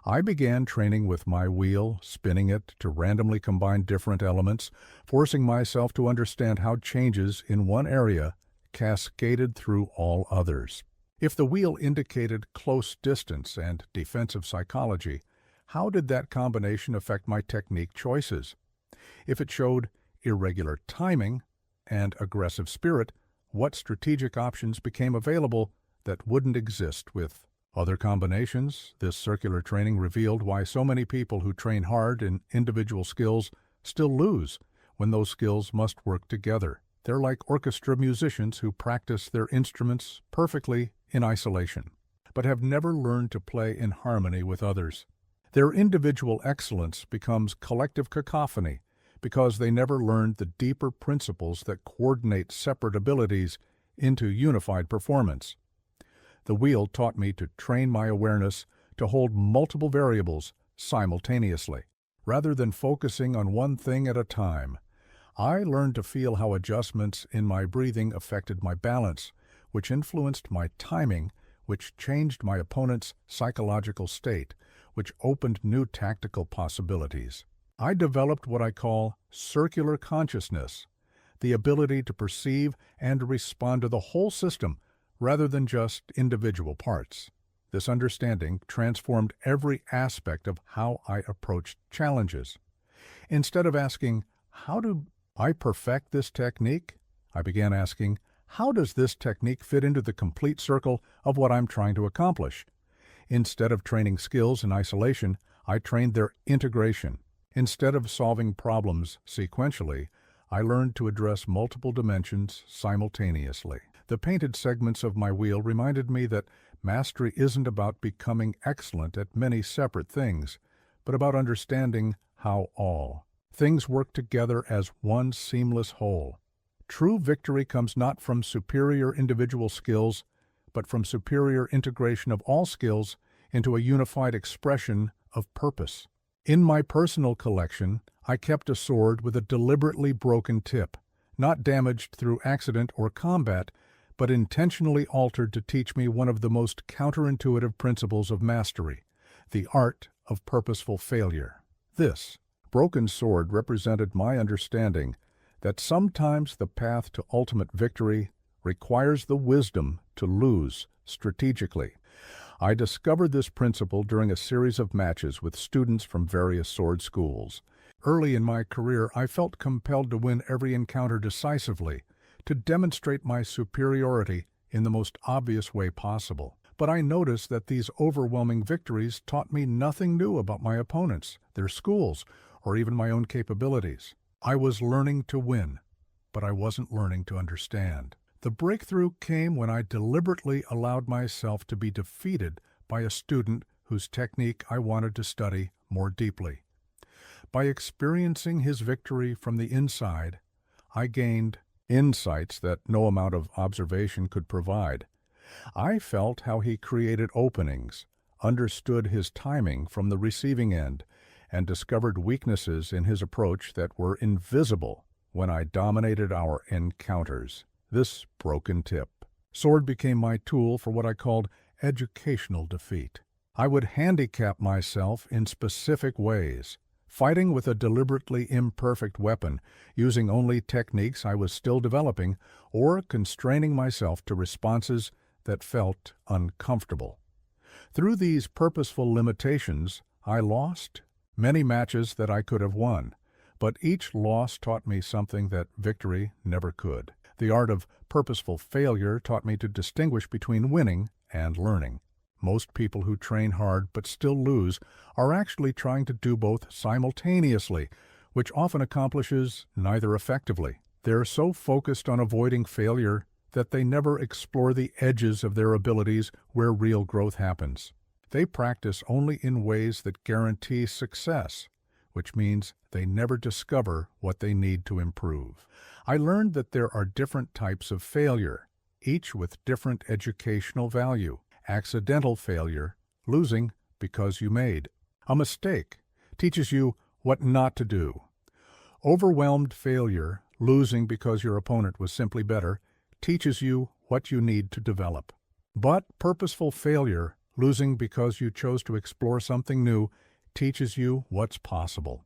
I began training with my wheel, spinning it to randomly combine different elements, forcing myself to understand how changes in one area cascaded through all others. If the wheel indicated close distance and defensive psychology, how did that combination affect my technique choices? If it showed irregular timing and aggressive spirit, what strategic options became available that wouldn't exist with other combinations? This circular training revealed why so many people who train hard in individual skills still lose when those skills must work together. They're like orchestra musicians who practice their instruments perfectly in isolation, but have never learned to play in harmony with others. Their individual excellence becomes collective cacophony because they never learned the deeper principles that coordinate separate abilities into unified performance. The wheel taught me to train my awareness to hold multiple variables simultaneously. Rather than focusing on one thing at a time, I learned to feel how adjustments in my breathing affected my balance, which influenced my timing, which changed my opponent's psychological state, which opened new tactical possibilities. I developed what I call circular consciousness, the ability to perceive and respond to the whole system rather than just individual parts. This understanding transformed every aspect of how I approached challenges. Instead of asking, "How do I perfect this technique?" I began asking, "How does this technique fit into the complete circle of what I'm trying to accomplish?" Instead of training skills in isolation, I trained their integration. Instead of solving problems sequentially, I learned to address multiple dimensions simultaneously. The painted segments of my wheel reminded me that mastery isn't about becoming excellent at many separate things, but about understanding how all things work together as one seamless whole. True victory comes not from superior individual skills, but from superior integration of all skills into a unified expression of purpose. In my personal collection, I kept a sword with a deliberately broken tip, not damaged through accident or combat, but intentionally altered to teach me one of the most counterintuitive principles of mastery, the art of purposeful failure. This broken sword represented my understanding that sometimes the path to ultimate victory requires the wisdom to lose strategically. I discovered this principle during a series of matches with students from various sword schools. Early in my career, I felt compelled to win every encounter decisively, to demonstrate my superiority in the most obvious way possible. But I noticed that these overwhelming victories taught me nothing new about my opponents, their schools, or even my own capabilities. I was learning to win, but I wasn't learning to understand. The breakthrough came when I deliberately allowed myself to be defeated by a student whose technique I wanted to study more deeply. By experiencing his victory from the inside, I gained insights that no amount of observation could provide. I felt how he created openings, understood his timing from the receiving end, and discovered weaknesses in his approach that were invisible when I dominated our encounters. This broken tip sword became my tool for what I called educational defeat. I would handicap myself in specific ways, fighting with a deliberately imperfect weapon, using only techniques I was still developing, or constraining myself to responses that felt uncomfortable. Through these purposeful limitations, I lost many matches that I could have won, but each loss taught me something that victory never could. The art of purposeful failure taught me to distinguish between winning and learning. Most people who train hard but still lose are actually trying to do both simultaneously, which often accomplishes neither effectively. They're so focused on avoiding failure that they never explore the edges of their abilities where real growth happens. They practice only in ways that guarantee success, which means they never discover what they need to improve. I learned that there are different types of failure, each with different educational value. Accidental failure, losing because you made a mistake, teaches you what not to do. Overwhelmed failure, losing because your opponent was simply better, teaches you what you need to develop. But purposeful failure, losing because you chose to explore something new, teaches you what's possible.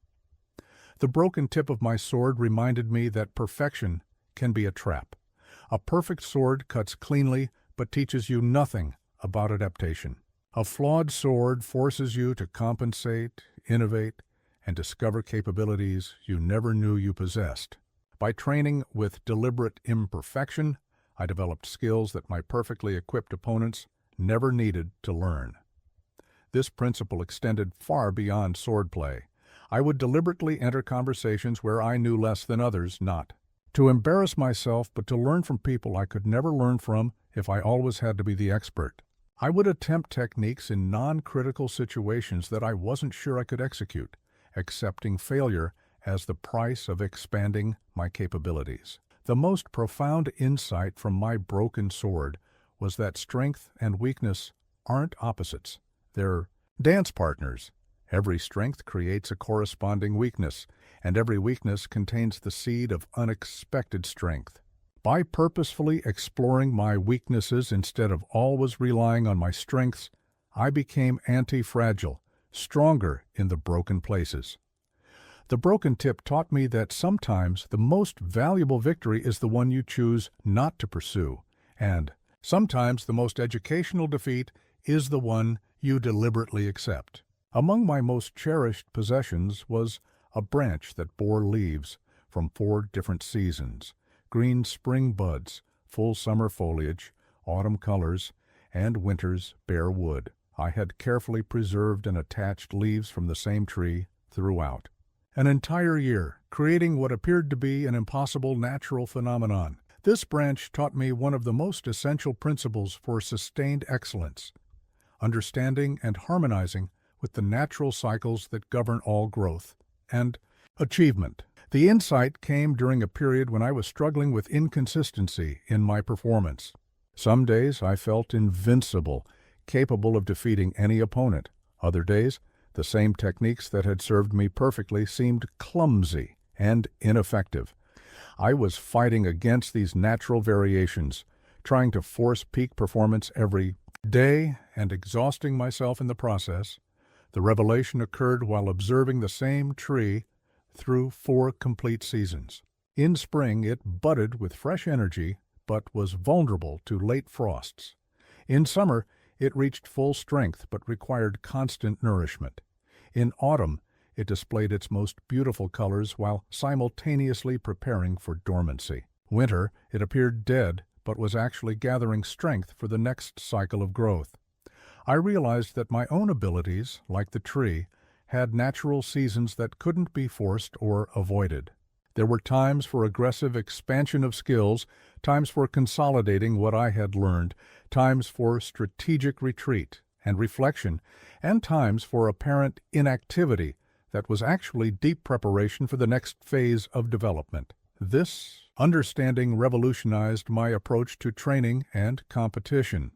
The broken tip of my sword reminded me that perfection can be a trap. A perfect sword cuts cleanly but teaches you nothing about adaptation. A flawed sword forces you to compensate, innovate, and discover capabilities you never knew you possessed. By training with deliberate imperfection, I developed skills that my perfectly equipped opponents never needed to learn. This principle extended far beyond swordplay. I would deliberately enter conversations where I knew less than others, not to embarrass myself, but to learn from people I could never learn from if I always had to be the expert. I would attempt techniques in non-critical situations that I wasn't sure I could execute, accepting failure as the price of expanding my capabilities. The most profound insight from my broken sword was that strength and weakness aren't opposites. They're dance partners. Every strength creates a corresponding weakness, and every weakness contains the seed of unexpected strength. By purposefully exploring my weaknesses instead of always relying on my strengths, I became anti-fragile, stronger in the broken places. The broken tip taught me that sometimes the most valuable victory is the one you choose not to pursue, and sometimes the most educational defeat is the one you deliberately accept. Among my most cherished possessions was a branch that bore leaves from 4 different seasons: green spring buds, full summer foliage, autumn colors, and winter's bare wood. I had carefully preserved and attached leaves from the same tree throughout an entire year, creating what appeared to be an impossible natural phenomenon. This branch taught me one of the most essential principles for sustained excellence: understanding and harmonizing with the natural cycles that govern all growth and achievement. The insight came during a period when I was struggling with inconsistency in my performance. Some days I felt invincible, capable of defeating any opponent. Other days, the same techniques that had served me perfectly seemed clumsy and ineffective. I was fighting against these natural variations, trying to force peak performance every day and exhausting myself in the process. The revelation occurred while observing the same tree through 4 complete seasons. In spring, it budded with fresh energy, but was vulnerable to late frosts. In summer, it reached full strength, but required constant nourishment. In autumn, it displayed its most beautiful colors while simultaneously preparing for dormancy. Winter, it appeared dead, but was actually gathering strength for the next cycle of growth. I realized that my own abilities, like the tree, had natural seasons that couldn't be forced or avoided. There were times for aggressive expansion of skills, times for consolidating what I had learned, times for strategic retreat and reflection, and times for apparent inactivity that was actually deep preparation for the next phase of development. This understanding revolutionized my approach to training and competition.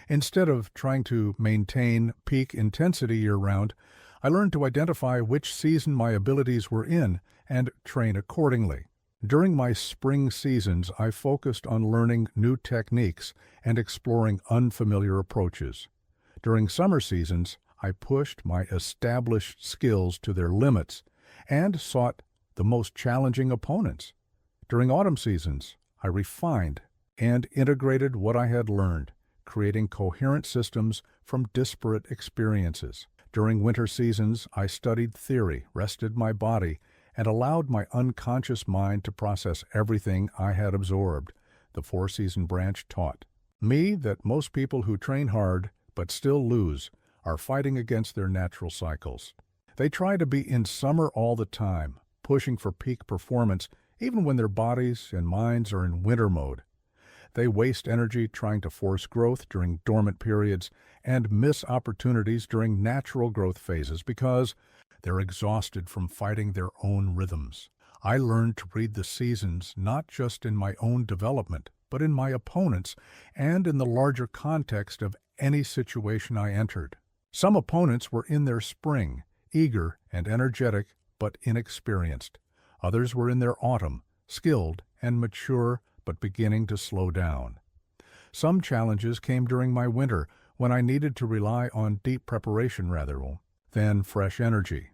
Instead of trying to maintain peak intensity year-round, I learned to identify which season my abilities were in and train accordingly. During my spring seasons, I focused on learning new techniques and exploring unfamiliar approaches. During summer seasons, I pushed my established skills to their limits and sought the most challenging opponents. During autumn seasons, I refined and integrated what I had learned, creating coherent systems from disparate experiences. During winter seasons, I studied theory, rested my body, and allowed my unconscious mind to process everything I had absorbed. The 4-season branch taught me that most people who train hard but still lose, are fighting against their natural cycles. They try to be in summer all the time, pushing for peak performance even when their bodies and minds are in winter mode. They waste energy trying to force growth during dormant periods and miss opportunities during natural growth phases because they're exhausted from fighting their own rhythms. I learned to read the seasons not just in my own development, but in my opponents and in the larger context of any situation I entered. Some opponents were in their spring, eager and energetic, but inexperienced. Others were in their autumn, skilled and mature, but beginning to slow down. Some challenges came during my winter, when I needed to rely on deep preparation rather than fresh energy.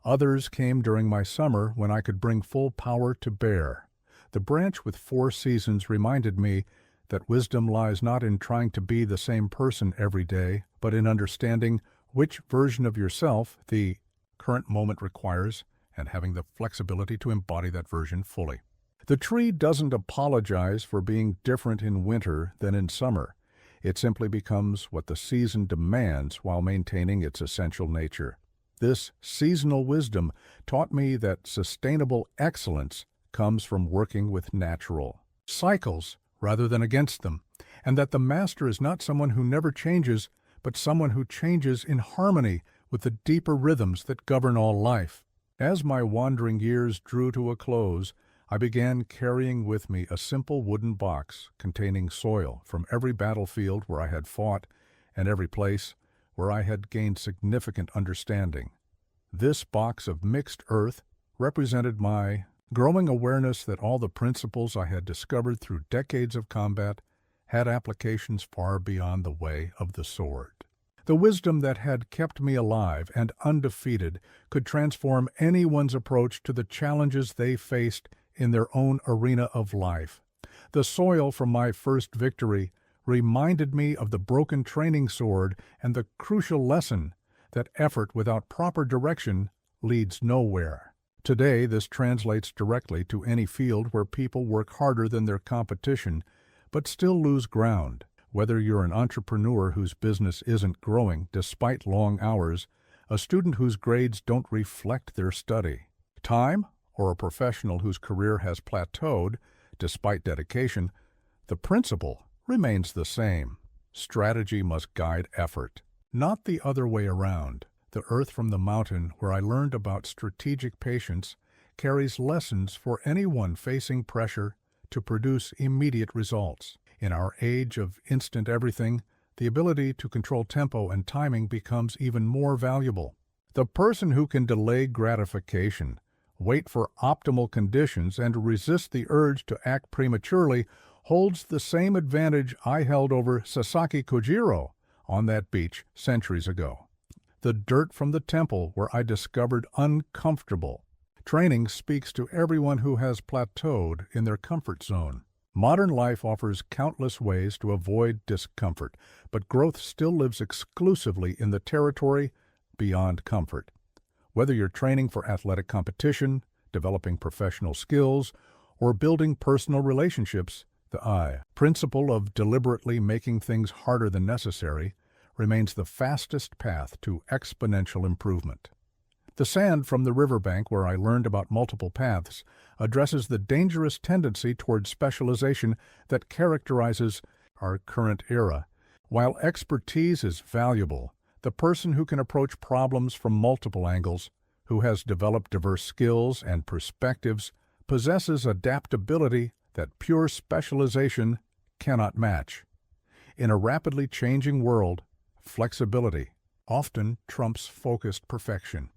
Others came during my summer, when I could bring full power to bear. The branch with 4 seasons reminded me that wisdom lies not in trying to be the same person every day, but in understanding which version of yourself the current moment requires and having the flexibility to embody that version fully. The tree doesn't apologize for being different in winter than in summer. It simply becomes what the season demands while maintaining its essential nature. This seasonal wisdom taught me that sustainable excellence comes from working with natural cycles rather than against them, and that the master is not someone who never changes, but someone who changes in harmony with the deeper rhythms that govern all life. As my wandering years drew to a close, I began carrying with me a simple wooden box containing soil from every battlefield where I had fought and every place where I had gained significant understanding. This box of mixed earth represented my growing awareness that all the principles I had discovered through decades of combat had applications far beyond the way of the sword. The wisdom that had kept me alive and undefeated could transform anyone's approach to the challenges they faced in their own arena of life. The soil from my first victory reminded me of the broken training sword and the crucial lesson that effort without proper direction leads nowhere. Today, this translates directly to any field where people work harder than their competition, but still lose ground. Whether you're an entrepreneur whose business isn't growing despite long hours, a student whose grades don't reflect their study time, or a professional whose career has plateaued despite dedication, the principle remains the same. Strategy must guide effort, not the other way around. The earth from the mountain where I learned about strategic patience carries lessons for anyone facing pressure to produce immediate results. In our age of instant everything, the ability to control tempo and timing becomes even more valuable. The person who can delay gratification, wait for optimal conditions, and resist the urge to act prematurely holds the same advantage I held over Sasaki Kojiro on that beach centuries ago. The dirt from the temple where I discovered uncomfortable training speaks to everyone who has plateaued in their comfort zone. Modern life offers countless ways to avoid discomfort, but growth still lives exclusively in the territory beyond comfort. Whether you're training for athletic competition, developing professional skills, or building personal relationships, the principle of deliberately making things harder than necessary remains the fastest path to exponential improvement. The sand from the riverbank where I learned about multiple paths addresses the dangerous tendency toward specialization that characterizes our current era. While expertise is valuable, the person who can approach problems from multiple angles, who has developed diverse skills and perspectives, possesses adaptability that pure specialization cannot match. In a rapidly changing world, flexibility often trumps focused perfection.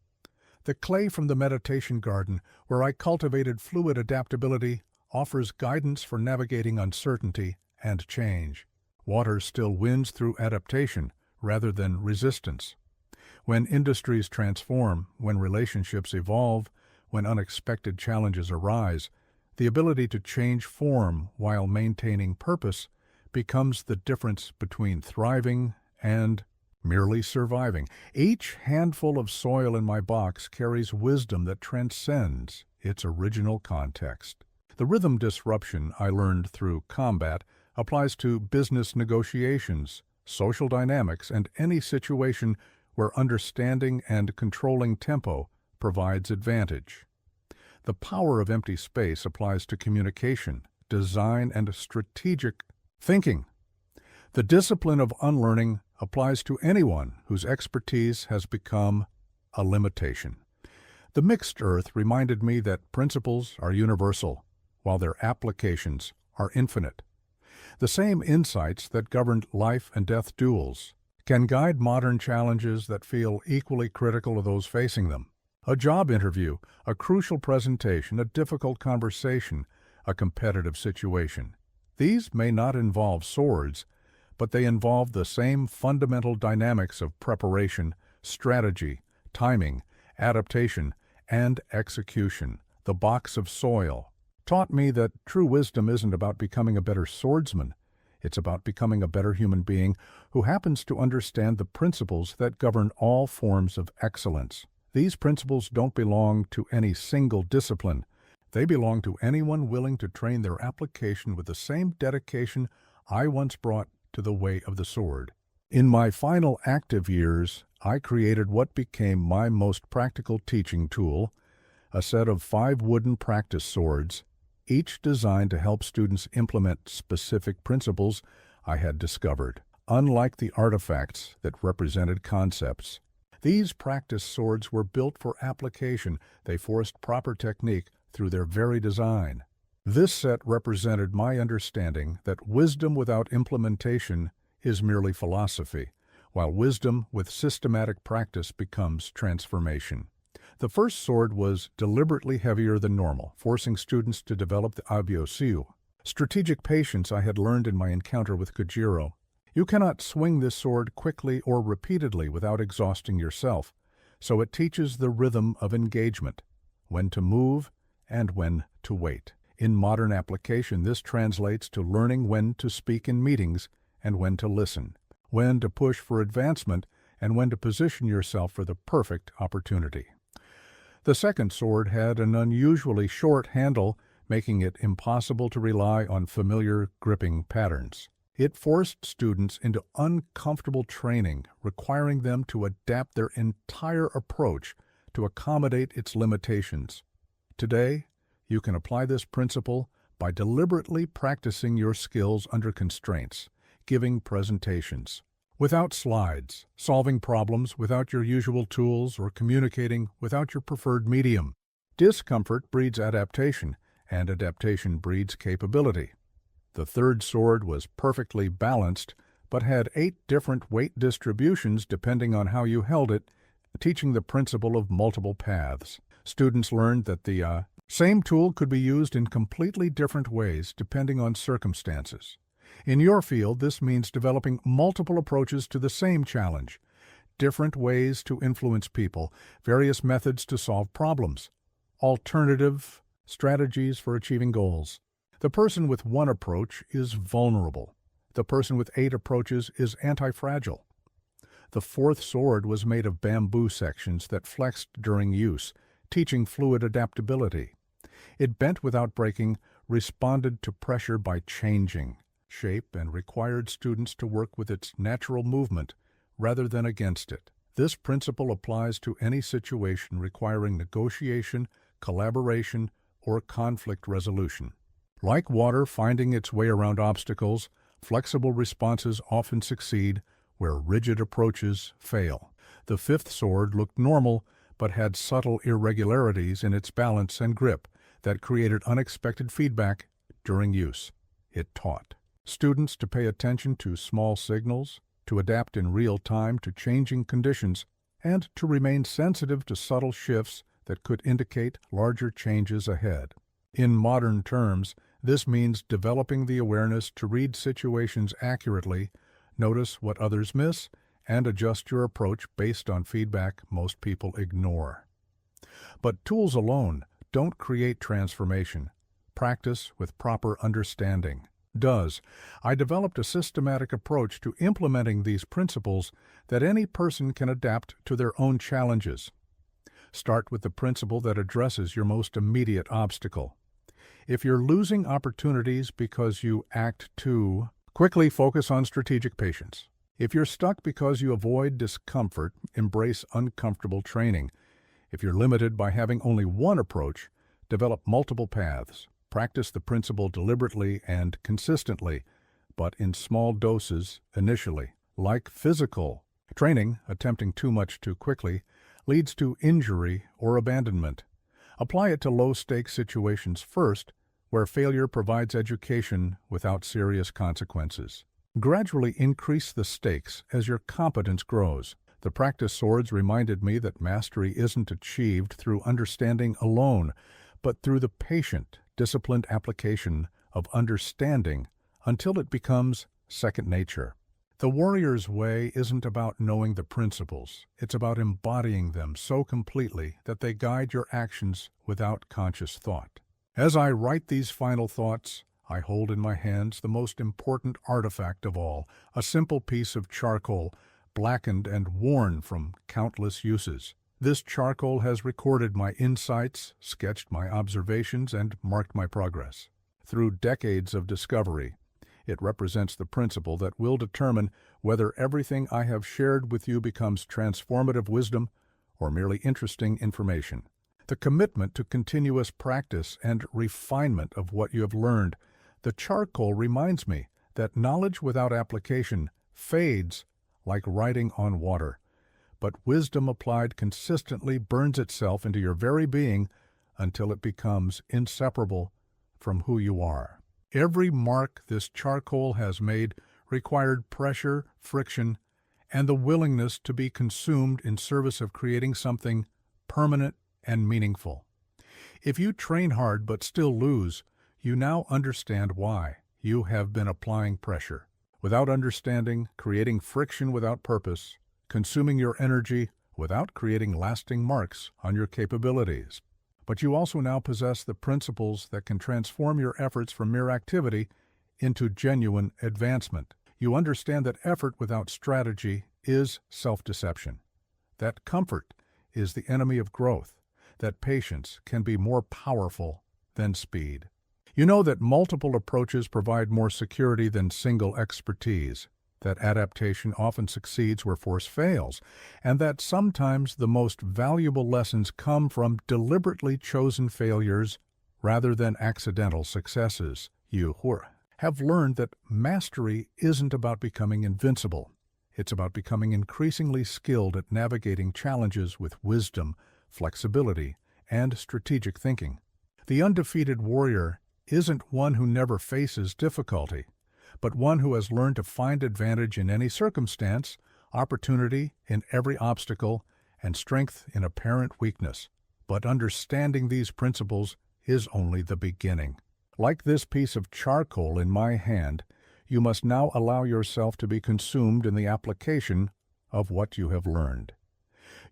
The clay from the meditation garden, where I cultivated fluid adaptability, offers guidance for navigating uncertainty and change. Water still wins through adaptation rather than resistance. When industries transform, when relationships evolve, when unexpected challenges arise, the ability to change form while maintaining purpose becomes the difference between thriving and merely surviving. Each handful of soil in my box carries wisdom that transcends its original context. The rhythm disruption I learned through combat applies to business negotiations, social dynamics, and any situation where understanding and controlling tempo provides advantage. The power of empty space applies to communication, design, and strategic thinking. The discipline of unlearning applies to anyone whose expertise has become a limitation. The mixed earth reminded me that principles are universal, while their applications are infinite. The same insights that governed life and death duels can guide modern challenges that feel equally critical to those facing them. A job interview, a crucial presentation, a difficult conversation, a competitive situation. These may not involve swords, but they involve the same fundamental dynamics of preparation, strategy, timing, adaptation, and execution. The box of soil taught me that true wisdom isn't about becoming a better swordsman. It's about becoming a better human being who happens to understand the principles that govern all forms of excellence. These principles don't belong to any single discipline. They belong to anyone willing to train their application with the same dedication I once brought to the way of the sword. In my final active years, I created what became my most practical teaching tool, a set of 5 wooden practice swords, each designed to help students implement specific principles I had discovered. Unlike the artifacts that represented concepts, these practice swords were built for application. They forced proper technique through their very design. This set represented my understanding that wisdom without implementation is merely philosophy, while wisdom with systematic practice becomes transformation. The first sword was deliberately heavier than normal, forcing students to develop the abiosiu, strategic patience I had learned in my encounter with Kojiro. You cannot swing this sword quickly or repeatedly without exhausting yourself, so it teaches the rhythm of engagement, when to move and when to wait. In modern application, this translates to learning when to speak in meetings and when to listen, when to push for advancement and when to position yourself for the perfect opportunity. The second sword had an unusually short handle, making it impossible to rely on familiar gripping patterns. It forced students into uncomfortable training, requiring them to adapt their entire approach to accommodate its limitations. Today, you can apply this principle by deliberately practicing your skills under constraints, giving presentations without slides, solving problems without your usual tools, or communicating without your preferred medium. Discomfort breeds adaptation, and adaptation breeds capability. The third sword was perfectly balanced, but had 8 different weight distributions depending on how you held it, teaching the principle of multiple paths. Students learned that the same tool could be used in completely different ways depending on circumstances. In your field, this means developing multiple approaches to the same challenge, different ways to influence people, various methods to solve problems, alternative strategies for achieving goals. The person with one approach is vulnerable. The person with 8 approaches is anti-fragile. The fourth sword was made of bamboo sections that flexed during use, teaching fluid adaptability. It bent without breaking, responded to pressure by changing shape, and required students to work with its natural movement rather than against it. This principle applies to any situation requiring negotiation, collaboration, or conflict resolution. Like water finding its way around obstacles, flexible responses often succeed where rigid approaches fail. The fifth sword looked normal, but had subtle irregularities in its balance and grip that created unexpected feedback during use. It taught students to pay attention to small signals, to adapt in real time to changing conditions, and to remain sensitive to subtle shifts that could indicate larger changes ahead. In modern terms, this means developing the awareness to read situations accurately, notice what others miss, and adjust your approach based on feedback most people ignore. But tools alone don't create transformation. Practice with proper understanding does. I developed a systematic approach to implementing these principles that any person can adapt to their own challenges. Start with the principle that addresses your most immediate obstacle. If you're losing opportunities because you act too quickly, focus on strategic patience. If you're stuck because you avoid discomfort, embrace uncomfortable training. If you're limited by having only one approach, develop multiple paths. Practice the principle deliberately and consistently, but in small doses initially. Like physical training, attempting too much too quickly leads to injury or abandonment. Apply it to low-stakes situations first, where failure provides education without serious consequences. Gradually increase the stakes as your competence grows. The practice swords reminded me that mastery isn't achieved through understanding alone, but through the patient, disciplined application of understanding until it becomes second nature. The warrior's way isn't about knowing the principles. It's about embodying them so completely that they guide your actions without conscious thought. As I write these final thoughts, I hold in my hands the most important artifact of all, a simple piece of charcoal, blackened and worn from countless uses. This charcoal has recorded my insights, sketched my observations, and marked my progress. Through decades of discovery, it represents the principle that will determine whether everything I have shared with you becomes transformative wisdom or merely interesting information. The commitment to continuous practice and refinement of what you have learned, the charcoal reminds me that knowledge without application fades like writing on water, but wisdom applied consistently burns itself into your very being until it becomes inseparable from who you are. Every mark this charcoal has made required pressure, friction, and the willingness to be consumed in service of creating something permanent and meaningful. If you train hard but still lose, you now understand why. You have been applying pressure. Without understanding, creating friction without purpose, consuming your energy without creating lasting marks on your capabilities. But you also now possess the principles that can transform your efforts from mere activity into genuine advancement. You understand that effort without strategy is self-deception, that comfort is the enemy of growth, that patience can be more powerful than speed. You know that multiple approaches provide more security than single expertise, that adaptation often succeeds where force fails, and that sometimes the most valuable lessons come from deliberately chosen failures rather than accidental successes. You have learned that mastery isn't about becoming invincible. It's about becoming increasingly skilled at navigating challenges with wisdom, flexibility, and strategic thinking. The undefeated warrior isn't one who never faces difficulty, but one who has learned to find advantage in any circumstance, opportunity in every obstacle, and strength in apparent weakness. But understanding these principles is only the beginning. Like this piece of charcoal in my hand, you must now allow yourself to be consumed in the application of what you have learned.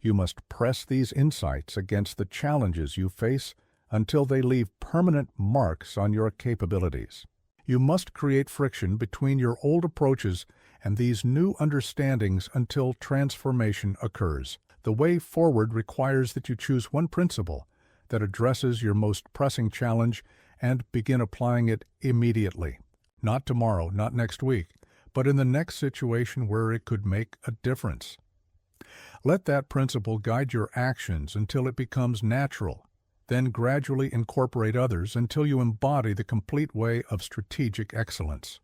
You must press these insights against the challenges you face until they leave permanent marks on your capabilities. You must create friction between your old approaches and these new understandings until transformation occurs. The way forward requires that you choose one principle that addresses your most pressing challenge and begin applying it immediately. Not tomorrow, not next week, but in the next situation where it could make a difference. Let that principle guide your actions until it becomes natural. Then gradually incorporate others until you embody the complete way of strategic excellence.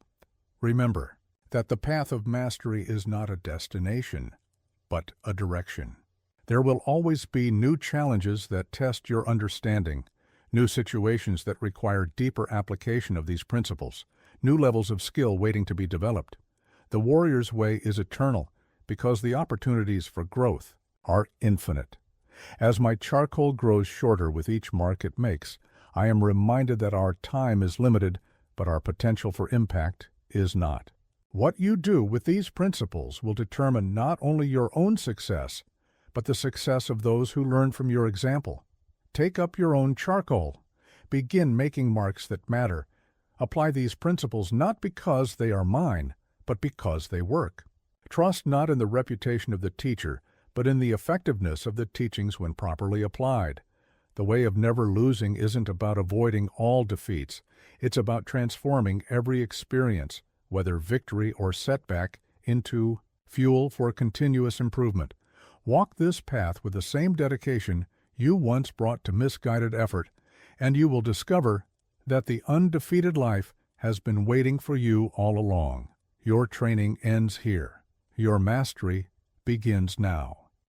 Remember that the path of mastery is not a destination, but a direction. There will always be new challenges that test your understanding, new situations that require deeper application of these principles, new levels of skill waiting to be developed. The warrior's way is eternal because the opportunities for growth are infinite. As my charcoal grows shorter with each mark it makes, I am reminded that our time is limited, but our potential for impact is not. What you do with these principles will determine not only your own success, but the success of those who learn from your example. Take up your own charcoal. Begin making marks that matter. Apply these principles not because they are mine, but because they work. Trust not in the reputation of the teacher, but in the effectiveness of the teachings when properly applied. The way of never losing isn't about avoiding all defeats. It's about transforming every experience, whether victory or setback, into fuel for continuous improvement. Walk this path with the same dedication you once brought to misguided effort, and you will discover that the undefeated life has been waiting for you all along. Your training ends here. Your mastery begins now.